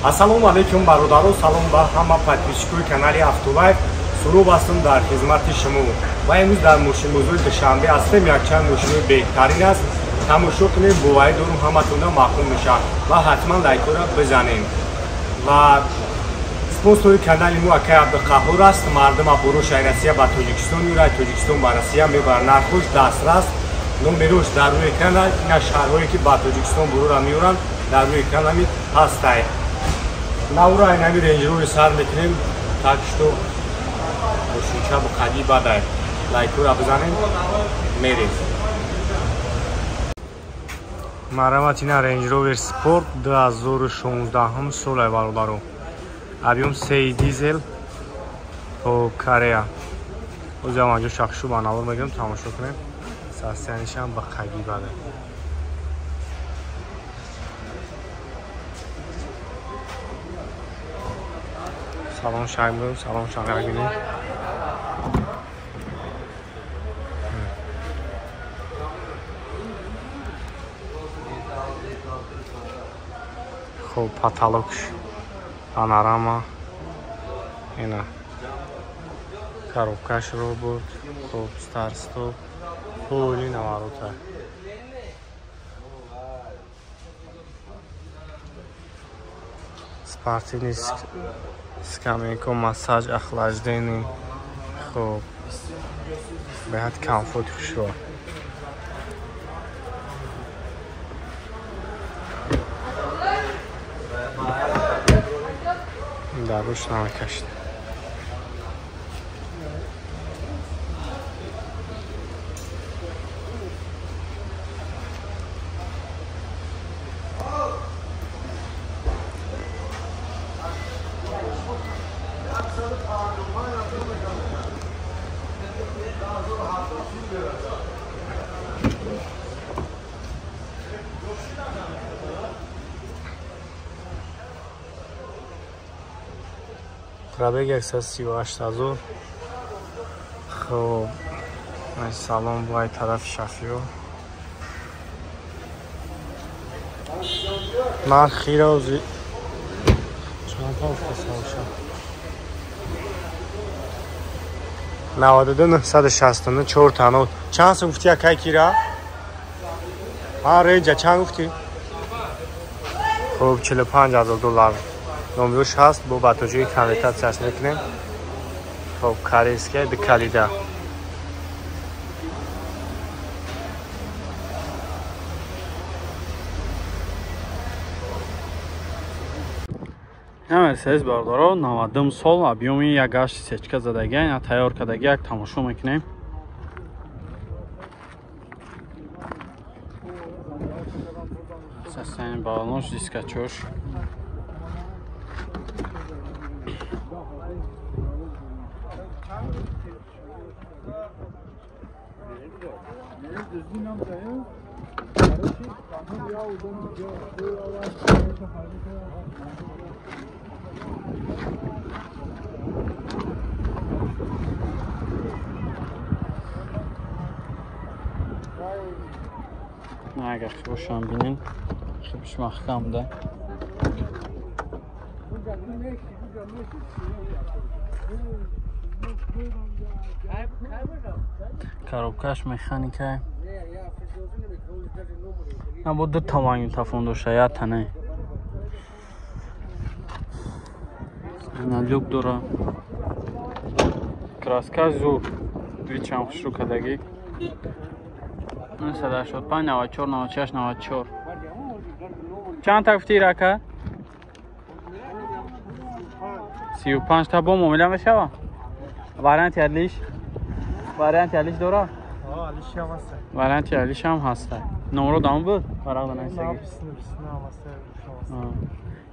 Ассалому алейкум бародаро, салом ба ҳама подписчикои канали Автолайф. Сурӯб ҳастам дар хизмати шумо. Ва имрӯз дар мошинбозори Душанбе ҳастем. Якчанд мошинои беҳтарин аст. Тамошо кунед, боварӣ дорам ҳаматона маъқул мешавад. Ва ҳатман лайкора бизанед. Ва спонсори канали мо Акай Абдуқаҳҳор аст. Мардума бурӯшаи Россия ба Тоҷикистон меорад, Тоҷикистон ба Россия мебарад. Нархош дастрас. Номерош дар рӯи экрана. Ина шаҳрҳое ки ба Тоҷикистон бурӯра меоранд дар рӯи экрана ҳастанд. Навро айнами рейнҷровер сар мекунем, так что мошинча бо қади бадай. Лайкора бизанем, мерем. Марамат ина рейнҷровер спорт 2016 солай бародаро. Объем 3 дизель по Корея. Озам анҷо шахшу ба навор мегирем, тамошо кунем. Состоянишам ба қади бадай. Salon şahımız, salon şahı günü. Xo'p, потолок, panorama. Yana коробкаш robot, xo'p, start stop, qo'li navarota. Спортивный скамейка, массаж, охлаждение. Xo'p. Беҳад комфорт хушро. Даруш намакашт. Пробег 138,000. Xo'p, mana salon voy taraf shafio. Narxi ra o'zi chanta uftasavsha. 92 4 tano. Chand so'm gufti akay kira? Ha, reja chand gufti? Xo'p, $45,000. Номерош ҳаст, бо ба тоҷои конвертатсияш мекунем. Xo'p, корейская декалида. Мерседес бародаро, 90 сол, объеми 1.8 сечка задаган, я тайёр кадаги як тамошо мекунем. Состояние балонош, дискачош. Agar xo'sham binin, xibsh mahkamda. Коробкаш механика. Або ду тамоми тафон дошта, я тане. На люк дора. Краска зур. Вичам хушру кадаги. 95, 94, 96, 94. Чанд та гуфти рака? 35 та бо муомила мешава? Варианти алиш? Варианти алиш дора? Алиш ҳам ҳаст. Варианти алиш ҳам ҳаст. Номеро дам буд? Варақ данайсаги.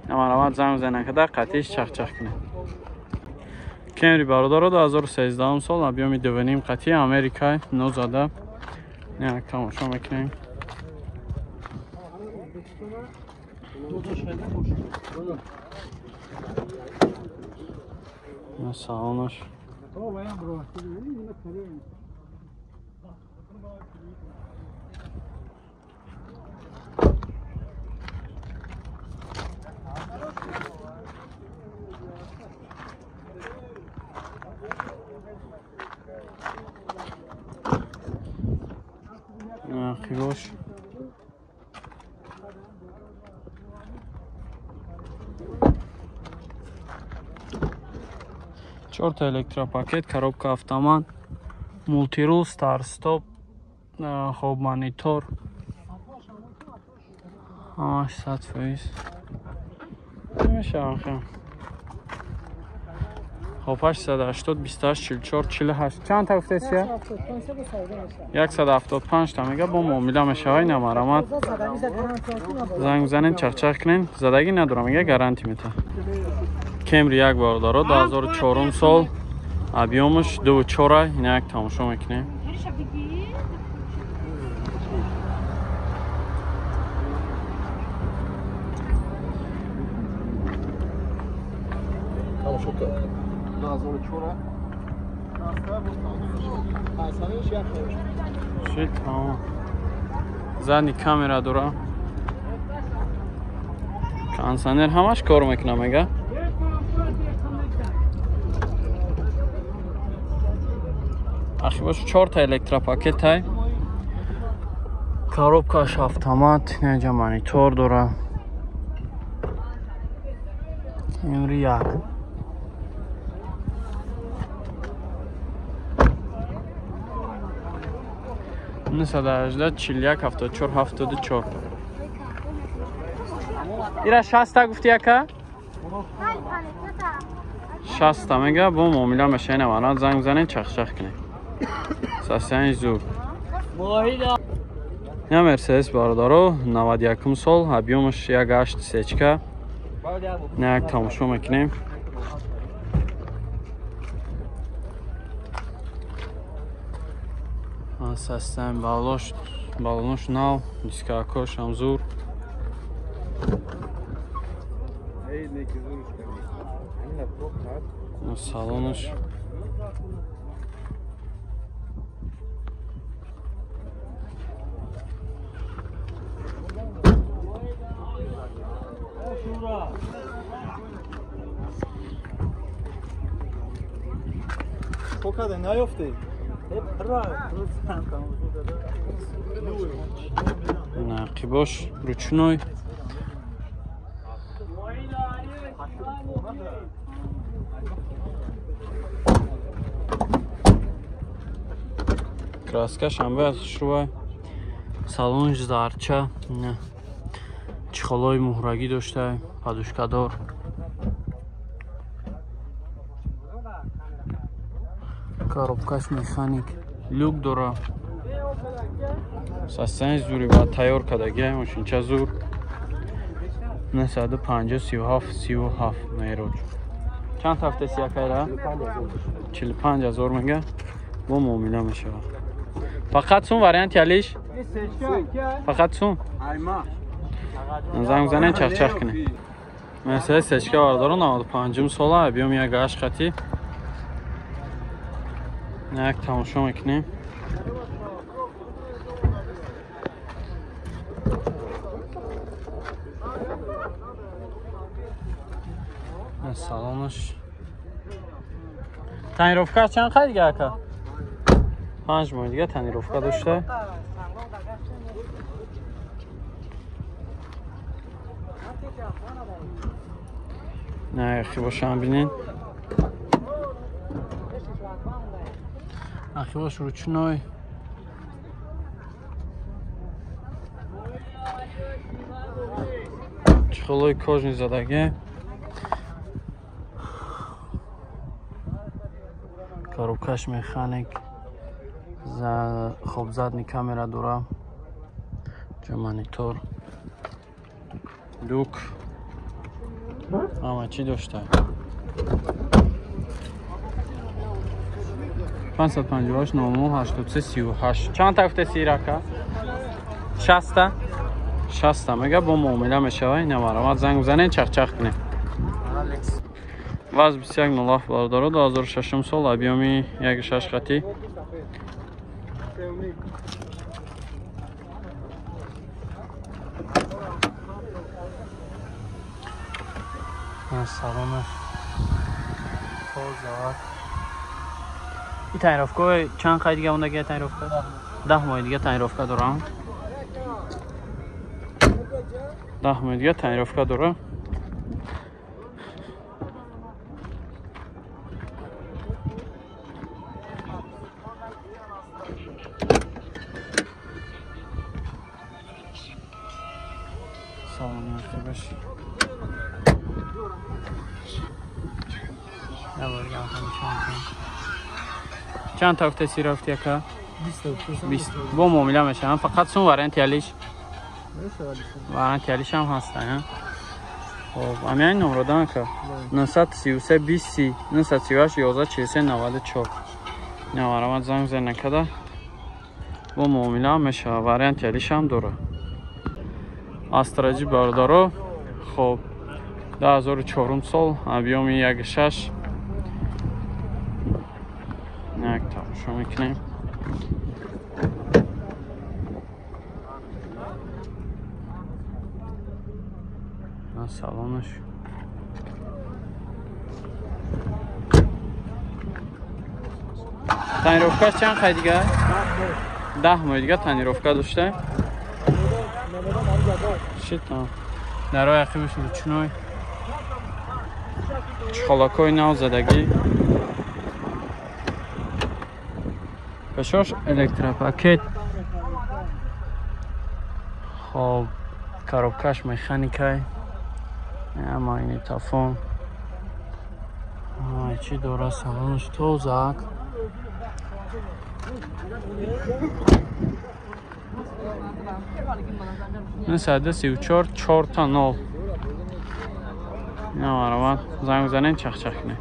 Намарамат занг занак када қатиш чахчах кунед. Кемри бародаро 2013 сол, объеми 2.5 қати, Америка, нозада. Як тамошо мекунем. На салонош. رقیبش. چهار الکتروپاکت، коробка автомат، مولتیرول، ستار استاپ، خب مانیتور، همش 100%. نمیشه آخه. خب 880 28 44 48 چند تا گفته چیه؟ 175 تا میگه با معامله میشه های نمرامت زنگ بزنین چخچخ کنین زدگی نداره میگه گارانتی میده. کمری یک بار داره 2004 سال ابیومش 2.4 اینا یک تماشا میکنیم. زنی کامera داره. کانسانر همش کار میکنه میگه. اخی باشه 4 تا الکتروپاکت های. коробкаш автомат، اینجا مانیتور داره. کمری یک. نسد 18 41 74 74. ایرا 60 تا گفتی یکا؟ 60 تا میگه با معامله میشه نه زنگ بزنین چخچخ کنین. ساسنج زور. یا مرسدس باردارو 91 سال ابیومش 1.8 سچکا. نه یک تماشا میکنیم. سیستم بالونش نو دیسکاکوش هم زور. سالونش خوکاده نیافته نقیباش روچنوی краскаш هم باید شروع. سالونش زرچه چخالای مهرگی داشته. پادوشکدار коробкаш механик люк дора. састани зури ба тайёр кадаги машинча зур. 950 37 37 нейро. чанд ҳафта сиякайра 45000 мега бо муомила мешавад. фақат сум вариант ялиш фақат сум занг занен чахчах кунем. مثلا سچکا باردارو 95 ساله بیام یک گاش خطی یک تماشا میکنیم. سلامش تنیروفکا چند خیلی دیگه اکا 5 ماه دیگه تنیروفکا داشته. نه اخی باشه هم بینین اخی باش روچنای چخلوی کاجنی زدگه коробкаш механик خوب задни камера дора ҷо монитор дук ама чӣ дошта 558 83 38 чанд та гуфтеси рака 60 60 мега бо муомила мешавад. намаромад занг бизанед чахчах кунед. ваз 21 بارداره 2006 سال ابیامی 1.6 خطی. سلامش خوزاد این تنیروفکا چند خیلی دیگه اون دیگه تنیروفکا 10 ماه دیگه تنیروفکا دارم. 10 май дига танировка дора. Салон баши. چند تا افته رفتی که 20 با معامله میشن فقط سون وارنتی علیش وارنتی هم هستن. خب همین نمره دارن که 933 20 938 11 43 94 نوارم زنگ زن نکده با معامله میشه وارنتی علیش هم داره. استراجی باردارو. خب 2004 سال ابیوم 1.6 یک تماشا میکنیم. سالانش تنیروفکاش چند خواهی دیگه؟ 10 ماه دیگه تنیروفکا داشته شیط در رای اخیبش لچنوی چخلاکای نو زدگی پشاش الکتروپاکت. خب کاروبکاش مکانیکای اما این تافون چی دوره سالانش توزک 934 4 تا 9 اینا مرمت زنگ زنین چخ چخ کنه.